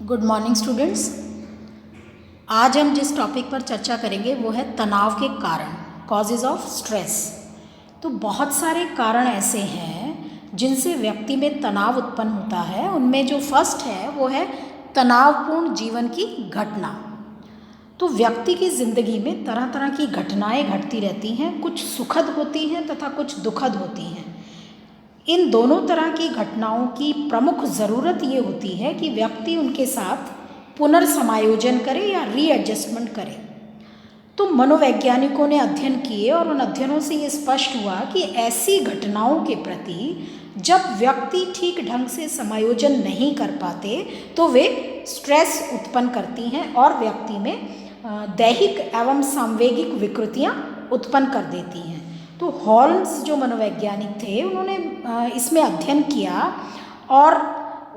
Good morning students. आज हम जिस टॉपिक पर चर्चा करेंगे वो है तनाव के कारण, कॉजेज ऑफ स्ट्रेस। तो बहुत सारे कारण ऐसे हैं जिनसे व्यक्ति में तनाव उत्पन्न होता है। उनमें जो फर्स्ट है वो है तनावपूर्ण जीवन की घटना। तो व्यक्ति की ज़िंदगी में तरह तरह की घटनाएं घटती रहती हैं, कुछ सुखद होती हैं तथा कुछ दुखद होती हैं। इन दोनों तरह की घटनाओं की प्रमुख ज़रूरत ये होती है कि व्यक्ति उनके साथ पुनर्समायोजन करे या रीएडजस्टमेंट करे। तो मनोवैज्ञानिकों ने अध्ययन किए और उन अध्ययनों से ये स्पष्ट हुआ कि ऐसी घटनाओं के प्रति जब व्यक्ति ठीक ढंग से समायोजन नहीं कर पाते तो वे स्ट्रेस उत्पन्न करती हैं और व्यक्ति में दैहिक एवं सांवेगिक विकृतियां उत्पन्न कर देती हैं। तो हॉल्म्स जो मनोवैज्ञानिक थे उन्होंने इसमें अध्ययन किया और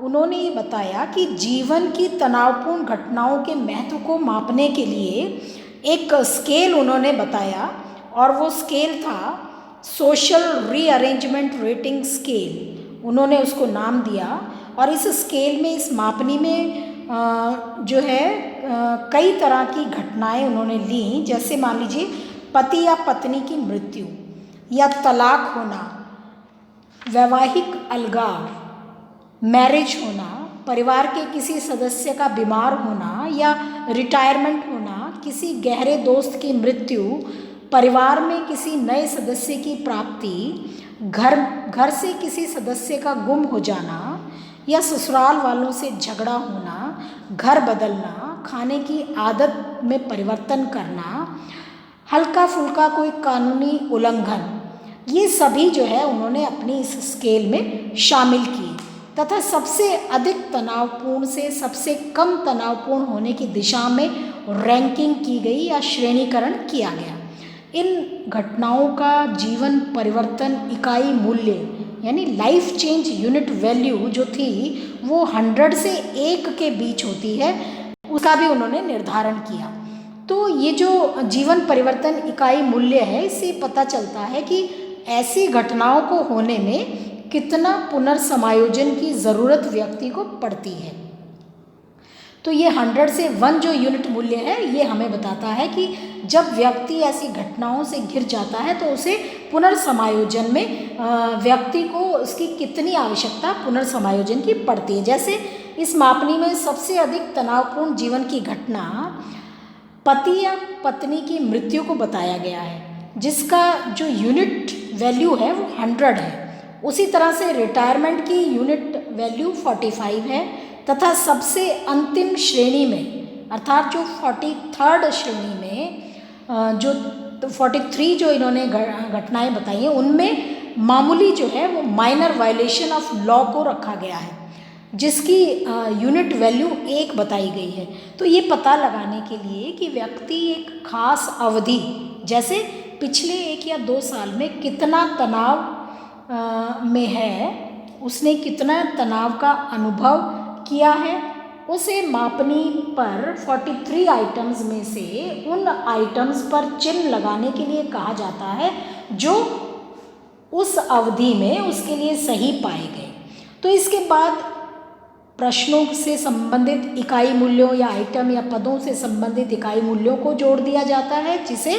उन्होंने ये बताया कि जीवन की तनावपूर्ण घटनाओं के महत्व को मापने के लिए एक स्केल उन्होंने बताया और वो स्केल था सोशल रीअरेंजमेंट रेटिंग स्केल। उन्होंने उसको नाम दिया और इस स्केल में, इस मापनी में जो है कई तरह की घटनाएं उन्होंने ली। जैसे मान लीजिए पति या पत्नी की मृत्यु या तलाक होना, वैवाहिक अलगाव, मैरिज होना, परिवार के किसी सदस्य का बीमार होना या रिटायरमेंट होना, किसी गहरे दोस्त की मृत्यु, परिवार में किसी नए सदस्य की प्राप्ति, घर से किसी सदस्य का गुम हो जाना या ससुराल वालों से झगड़ा होना, घर बदलना, खाने की आदत में परिवर्तन करना, हल्का फुल्का कोई कानूनी उल्लंघन, ये सभी जो है उन्होंने अपनी इस स्केल में शामिल किए तथा सबसे अधिक तनावपूर्ण से सबसे कम तनावपूर्ण होने की दिशा में रैंकिंग की गई या श्रेणीकरण किया गया। इन घटनाओं का जीवन परिवर्तन इकाई मूल्य यानी लाइफ चेंज यूनिट वैल्यू जो थी वो 100 से 1 के बीच होती है, उसका भी उन्होंने निर्धारण किया। तो ये जो जीवन परिवर्तन इकाई मूल्य है, इससे पता चलता है कि ऐसी घटनाओं को होने में कितना पुनर्समायोजन की ज़रूरत व्यक्ति को पड़ती है। तो ये 100 से 1 जो यूनिट मूल्य है ये हमें बताता है कि जब व्यक्ति ऐसी घटनाओं से घिर जाता है तो उसे पुनर्समायोजन में व्यक्ति को उसकी कितनी आवश्यकता पुनर्समायोजन की पड़ती है। जैसे इस मापनी में सबसे अधिक तनावपूर्ण जीवन की घटना पति या पत्नी की मृत्यु को बताया गया है, जिसका जो यूनिट वैल्यू है वो 100 है। उसी तरह से रिटायरमेंट की यूनिट वैल्यू 45 है तथा सबसे अंतिम श्रेणी में अर्थात जो 43rd श्रेणी में जो 43 जो इन्होंने घटनाएं बताई हैं उनमें मामूली जो है वो माइनर वायलेशन ऑफ लॉ को रखा गया है, जिसकी यूनिट वैल्यू 1 बताई गई है। तो ये पता लगाने के लिए कि व्यक्ति एक खास अवधि जैसे पिछले 1 या 2 साल में कितना तनाव में है, उसने कितना तनाव का अनुभव किया है, उसे मापनी पर 43 आइटम्स में से उन आइटम्स पर चिन्ह लगाने के लिए कहा जाता है जो उस अवधि में उसके लिए सही पाए गए। तो इसके बाद प्रश्नों से संबंधित इकाई मूल्यों या आइटम या पदों से संबंधित इकाई मूल्यों को जोड़ दिया जाता है, जिसे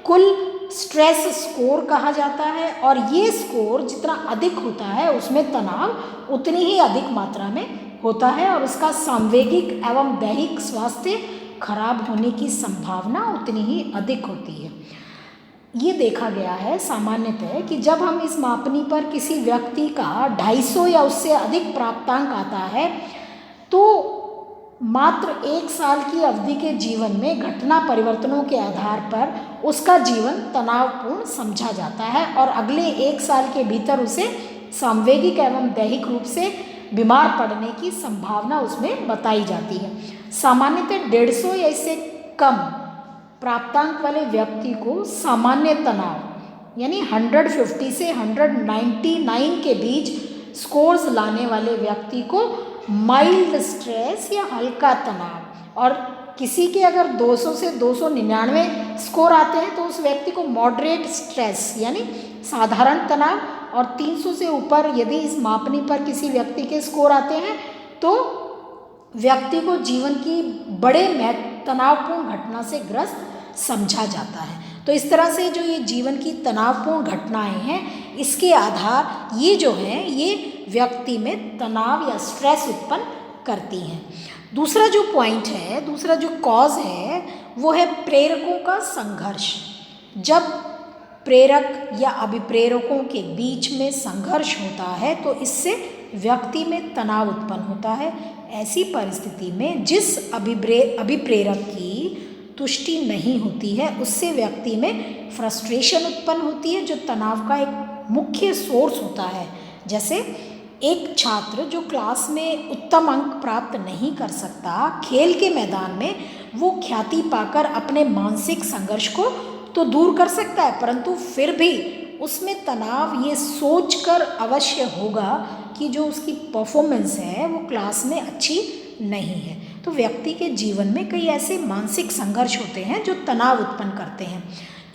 कुल स्ट्रेस स्कोर कहा जाता है। और ये स्कोर जितना अधिक होता है उसमें तनाव उतनी ही अधिक मात्रा में होता है और उसका सांवेगिक एवं दैहिक स्वास्थ्य खराब होने की संभावना उतनी ही अधिक होती है। ये देखा गया है सामान्यतः कि जब हम इस मापनी पर किसी व्यक्ति का 250 या उससे अधिक प्राप्तांक आता है तो मात्र 1 साल की अवधि के जीवन में घटना परिवर्तनों के आधार पर उसका जीवन तनावपूर्ण समझा जाता है और अगले 1 साल के भीतर उसे सांवेगिक एवं दैहिक रूप से बीमार पड़ने की संभावना उसमें बताई जाती है। सामान्यतः 150 या इससे कम प्राप्तांक वाले व्यक्ति को सामान्य तनाव यानी 150 से 199 के बीच स्कोर्स लाने वाले व्यक्ति को माइल्ड स्ट्रेस या हल्का तनाव, और किसी के अगर 200 से 299 स्कोर आते हैं तो उस व्यक्ति को मॉडरेट स्ट्रेस यानी साधारण तनाव, और 300 से ऊपर यदि इस मापनी पर किसी व्यक्ति के स्कोर आते हैं तो व्यक्ति को जीवन की बड़े तनावपूर्ण घटना से ग्रस्त समझा जाता है। तो इस तरह से जो ये जीवन की तनावपूर्ण घटनाएं हैं, इसके आधार ये जो हैं ये व्यक्ति में तनाव या स्ट्रेस उत्पन्न करती हैं। दूसरा जो पॉइंट है, दूसरा जो कॉज है, वो है प्रेरकों का संघर्ष। जब प्रेरक या अभिप्रेरकों के बीच में संघर्ष होता है तो इससे व्यक्ति में तनाव उत्पन्न होता है। ऐसी परिस्थिति में जिस अभिप्रेरक की तुष्टि नहीं होती है, उससे व्यक्ति में फ्रस्ट्रेशन उत्पन्न होती है, जो तनाव का एक मुख्य सोर्स होता है। जैसे एक छात्र जो क्लास में उत्तम अंक प्राप्त नहीं कर सकता, खेल के मैदान में वो ख्याति पाकर अपने मानसिक संघर्ष को तो दूर कर सकता है, परंतु फिर भी उसमें तनाव ये सोचकर अवश्य होगा कि जो उसकी परफॉर्मेंस है वो क्लास में अच्छी नहीं है। तो व्यक्ति के जीवन में कई ऐसे मानसिक संघर्ष होते हैं जो तनाव उत्पन्न करते हैं।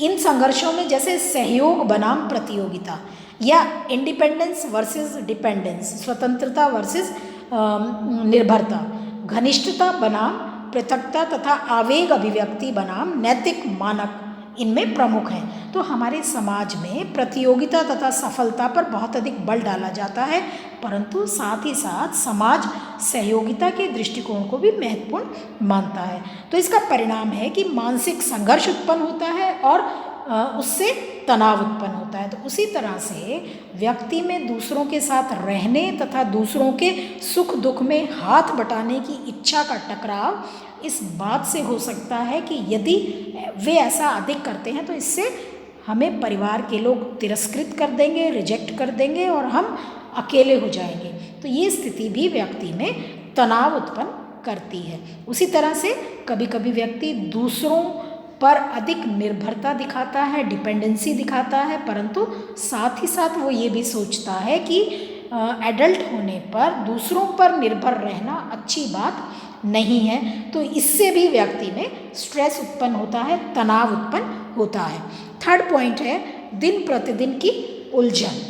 इन संघर्षों में जैसे सहयोग बनाम प्रतियोगिता या इंडिपेंडेंस वर्सेस डिपेंडेंस, स्वतंत्रता वर्सेस निर्भरता, घनिष्ठता बनाम पृथकता तथा आवेग अभिव्यक्ति बनाम नैतिक मानक इनमें प्रमुख हैं। तो हमारे समाज में प्रतियोगिता तथा सफलता पर बहुत अधिक बल डाला जाता है, परंतु साथ ही साथ समाज सहयोगिता के दृष्टिकोण को भी महत्वपूर्ण मानता है। तो इसका परिणाम है कि मानसिक संघर्ष उत्पन्न होता है और उससे तनाव उत्पन्न होता है। तो उसी तरह से व्यक्ति में दूसरों के साथ रहने तथा दूसरों के सुख दुख में हाथ बटाने की इच्छा का टकराव इस बात से हो सकता है कि यदि वे ऐसा अधिक करते हैं तो इससे हमें परिवार के लोग तिरस्कृत कर देंगे, रिजेक्ट कर देंगे और हम अकेले हो जाएंगे। तो ये स्थिति भी व्यक्ति में तनाव उत्पन्न करती है। उसी तरह से कभी कभी व्यक्ति दूसरों पर अधिक निर्भरता दिखाता है, डिपेंडेंसी दिखाता है, परंतु साथ ही साथ वो ये भी सोचता है कि एडल्ट होने पर दूसरों पर निर्भर रहना अच्छी बात नहीं है। तो इससे भी व्यक्ति में स्ट्रेस उत्पन्न होता है, तनाव उत्पन्न होता है। थर्ड पॉइंट है दिन प्रतिदिन की उलझन,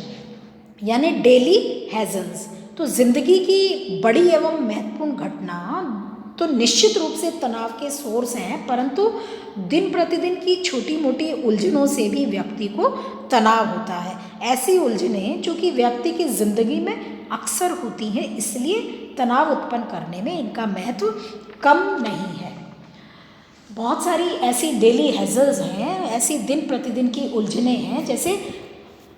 यानी डेली हैजल्स। तो जिंदगी की बड़ी एवं महत्वपूर्ण घटना तो निश्चित रूप से तनाव के सोर्स हैं, परंतु दिन प्रतिदिन की छोटी मोटी उलझनों से भी व्यक्ति को तनाव होता है। ऐसी उलझनें जो कि व्यक्ति की जिंदगी में अक्सर होती हैं, इसलिए तनाव उत्पन्न करने में इनका महत्व कम नहीं है। बहुत सारी ऐसी डेली हैजल्स हैं, ऐसी दिन प्रतिदिन की उलझनें हैं। जैसे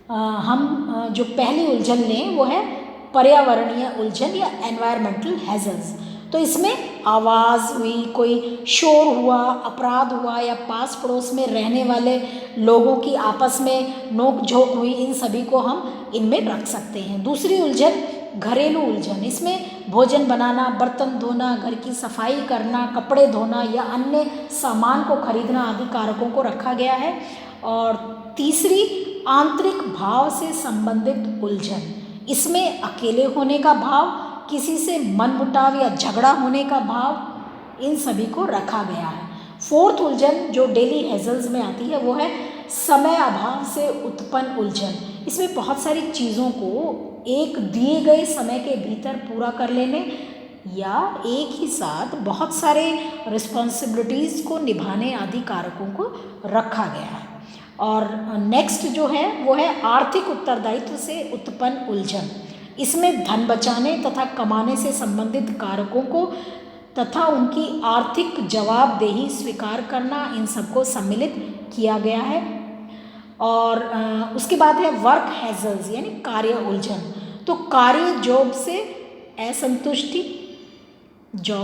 हम जो पहली उलझन लें वो है पर्यावरणीय उलझन या एनवायरमेंटल हैजल्स। तो इसमें आवाज़ हुई, कोई शोर हुआ, अपराध हुआ या पास पड़ोस में रहने वाले लोगों की आपस में नोक झोंक हुई, इन सभी को हम इनमें रख सकते हैं। दूसरी उलझन घरेलू उलझन, इसमें भोजन बनाना, बर्तन धोना, घर की सफाई करना, कपड़े धोना या अन्य सामान को खरीदना आदि कारकों को रखा गया है। और तीसरी आंतरिक भाव से संबंधित उलझन, इसमें अकेले होने का भाव, किसी से मनमुटाव या झगड़ा होने का भाव, इन सभी को रखा गया है। फोर्थ उलझन जो डेली हैजल्स में आती है वो है समय अभाव से उत्पन्न उलझन। इसमें बहुत सारी चीज़ों को एक दिए गए समय के भीतर पूरा कर लेने या एक ही साथ बहुत सारे रिस्पॉन्सिबिलिटीज़ को निभाने आदि कारकों को रखा गया है। और नेक्स्ट जो है वो है आर्थिक उत्तरदायित्व से उत्पन्न उलझन। इसमें धन बचाने तथा कमाने से संबंधित कारकों को तथा उनकी आर्थिक जवाबदेही स्वीकार करना, इन सबको सम्मिलित किया गया है। और उसके बाद है वर्क हैजल्स यानी कार्य उलझन। तो कार्य जॉब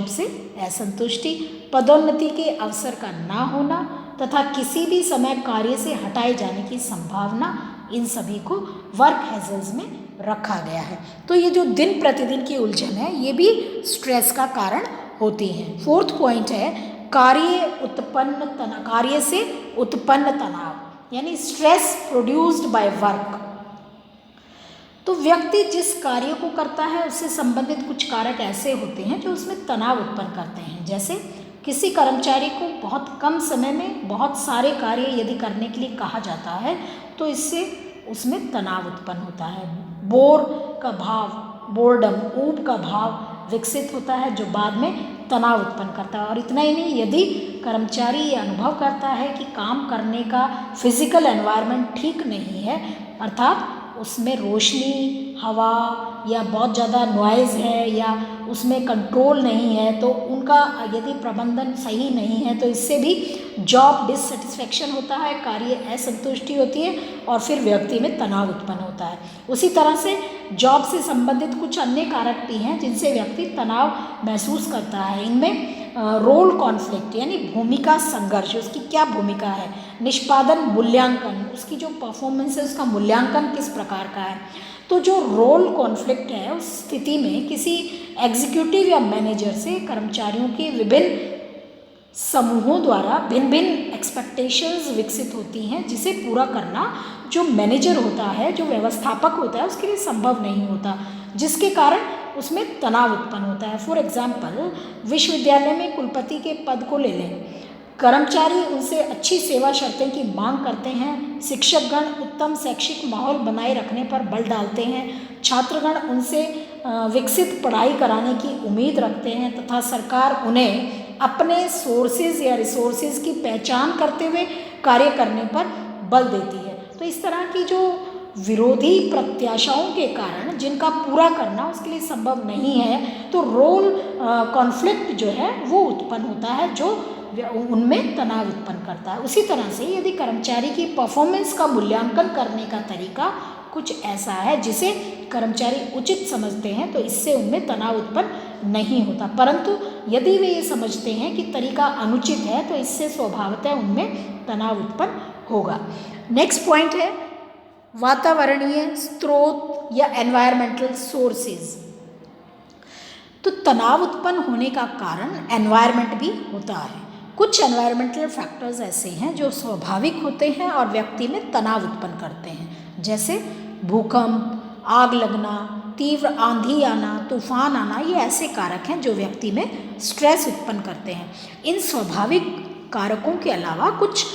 से असंतुष्टि, पदोन्नति के अवसर का ना होना तथा किसी भी समय कार्य से हटाए जाने की संभावना, इन सभी को वर्क हैजल्स में रखा गया है। तो ये जो दिन प्रतिदिन की उलझन है ये भी स्ट्रेस का कारण होती हैं। फोर्थ पॉइंट है कार्य से उत्पन्न तनाव यानी स्ट्रेस प्रोड्यूस्ड बाय वर्क। तो व्यक्ति जिस कार्य को करता है उससे संबंधित कुछ कारक ऐसे होते हैं जो उसमें तनाव उत्पन्न करते हैं। जैसे किसी कर्मचारी को बहुत कम समय में बहुत सारे कार्य यदि करने के लिए कहा जाता है तो इससे उसमें तनाव उत्पन्न होता है। बोर का भाव, बोर्डम, ऊब का भाव, विकसित होता है जो बाद में तनाव उत्पन्न करता है। और इतना ही नहीं, यदि कर्मचारी ये अनुभव करता है कि काम करने का फिजिकल एनवायरनमेंट ठीक नहीं है, अर्थात उसमें रोशनी, हवा या बहुत ज़्यादा नॉइज़ है या उसमें कंट्रोल नहीं है, तो उनका यदि प्रबंधन सही नहीं है तो इससे भी जॉब डिससेटिस्फैक्शन होता है, कार्य असंतुष्टि होती है और फिर व्यक्ति में तनाव उत्पन्न होता है। उसी तरह से जॉब से संबंधित कुछ अन्य कारक भी हैं जिनसे व्यक्ति तनाव महसूस करता है। इनमें रोल कॉन्फ्लिक्ट यानी भूमिका संघर्ष, उसकी क्या भूमिका है, निष्पादन मूल्यांकन, उसकी जो परफॉर्मेंस है उसका मूल्यांकन किस प्रकार का है। तो जो रोल कॉन्फ्लिक्ट है उस स्थिति में किसी एग्जीक्यूटिव या मैनेजर से कर्मचारियों के विभिन्न समूहों द्वारा भिन्न भिन्न एक्सपेक्टेशंस विकसित होती हैं जिसे पूरा करना जो मैनेजर होता है, जो व्यवस्थापक होता है, उसके लिए संभव नहीं होता, जिसके कारण उसमें तनाव उत्पन्न होता है। फॉर एग्जाम्पल, विश्वविद्यालय में कुलपति के पद को ले लें। कर्मचारी उनसे अच्छी सेवा शर्तें की मांग करते हैं, शिक्षकगण उत्तम शैक्षिक माहौल बनाए रखने पर बल डालते हैं, छात्रगण उनसे विकसित पढ़ाई कराने की उम्मीद रखते हैं तथा सरकार उन्हें अपने सोर्सेज या रिसोर्सेज की पहचान करते हुए कार्य करने पर बल देती है। तो इस तरह की जो विरोधी प्रत्याशाओं के कारण जिनका पूरा करना उसके लिए संभव नहीं है, तो रोल कॉन्फ्लिक्ट जो है वो उत्पन्न होता है जो उनमें तनाव उत्पन्न करता है। उसी तरह से यदि कर्मचारी की परफॉर्मेंस का मूल्यांकन करने का तरीका कुछ ऐसा है जिसे कर्मचारी उचित समझते हैं तो इससे उनमें तनाव उत्पन्न नहीं होता, परंतु यदि वे ये समझते हैं कि तरीका अनुचित है तो इससे स्वभावतः उनमें तनाव उत्पन्न होगा। नेक्स्ट पॉइंट है वातावरणीय स्रोत या एनवायरमेंटल सोर्सेज। तो तनाव उत्पन्न होने का कारण एनवायरमेंट भी होता है। कुछ एनवायरमेंटल फैक्टर्स ऐसे हैं जो स्वाभाविक होते हैं और व्यक्ति में तनाव उत्पन्न करते हैं, जैसे भूकंप, आग लगना, तीव्र आंधी आना, तूफान आना, ये ऐसे कारक हैं जो व्यक्ति में स्ट्रेस उत्पन्न करते हैं। इन स्वाभाविक कारकों के अलावा कुछ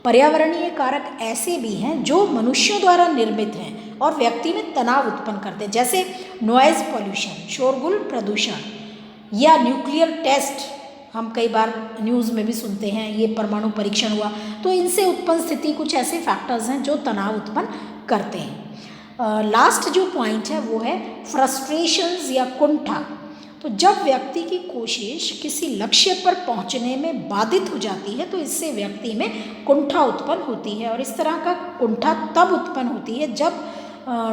पर्यावरणीय कारक ऐसे भी हैं जो मनुष्यों द्वारा निर्मित हैं और व्यक्ति में तनाव उत्पन्न करते हैं, जैसे नॉइज़ पॉल्यूशन, शोरगुल प्रदूषण, या न्यूक्लियर टेस्ट, हम कई बार न्यूज़ में भी सुनते हैं ये परमाणु परीक्षण हुआ, तो इनसे उत्पन्न स्थिति कुछ ऐसे फैक्टर्स हैं जो तनाव उत्पन्न करते हैं। लास्ट जो पॉइंट है वो है फ्रस्ट्रेशंस या कुंठा। तो जब व्यक्ति की कोशिश किसी लक्ष्य पर पहुंचने में बाधित हो जाती है तो इससे व्यक्ति में कुंठा उत्पन्न होती है, और इस तरह का कुंठा तब उत्पन्न होती है जब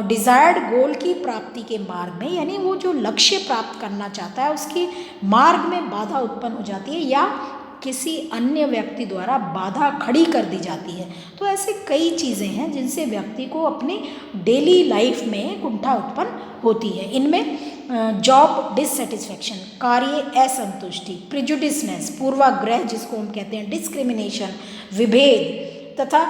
डिज़ायर्ड गोल की प्राप्ति के मार्ग में, यानी वो जो लक्ष्य प्राप्त करना चाहता है उसके मार्ग में बाधा उत्पन्न हो जाती है या किसी अन्य व्यक्ति द्वारा बाधा खड़ी कर दी जाती है। तो ऐसे कई चीज़ें हैं जिनसे व्यक्ति को अपनी डेली लाइफ में कुंठा उत्पन्न होती है। इनमें जॉब डिससेटिस्फैक्शन, कार्य असंतुष्टि, प्रिजुडिसनेस, पूर्वाग्रह जिसको हम कहते हैं, डिस्क्रिमिनेशन, विभेद तथा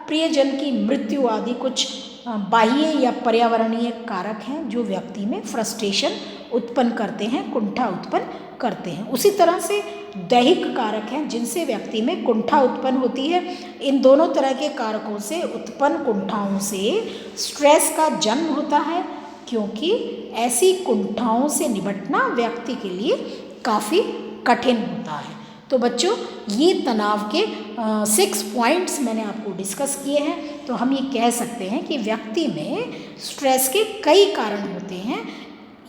प्रियजन की मृत्यु आदि कुछ बाह्य या पर्यावरणीय कारक हैं जो व्यक्ति में फ्रस्ट्रेशन उत्पन्न करते हैं, कुंठा उत्पन्न करते हैं। उसी तरह से दैहिक कारक हैं जिनसे व्यक्ति में कुंठा उत्पन्न होती है। इन दोनों तरह के कारकों से उत्पन्न कुंठाओं से स्ट्रेस का जन्म होता है, क्योंकि ऐसी कुंठाओं से निपटना व्यक्ति के लिए काफ़ी कठिन होता है। तो बच्चों, ये तनाव के 6 पॉइंट्स मैंने आपको डिस्कस किए हैं। तो हम ये कह सकते हैं कि व्यक्ति में स्ट्रेस के कई कारण होते हैं।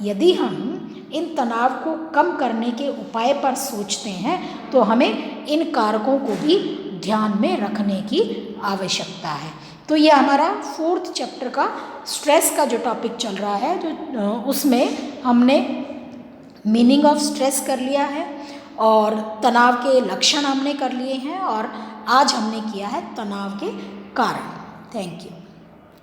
यदि हम इन तनाव को कम करने के उपाय पर सोचते हैं तो हमें इन कारकों को भी ध्यान में रखने की आवश्यकता है। तो ये हमारा 4th चैप्टर का स्ट्रेस का जो टॉपिक चल रहा है, जो उसमें हमने मीनिंग ऑफ स्ट्रेस कर लिया है और तनाव के लक्षण हमने कर लिए हैं, और आज हमने किया है तनाव के कारण। Thank you.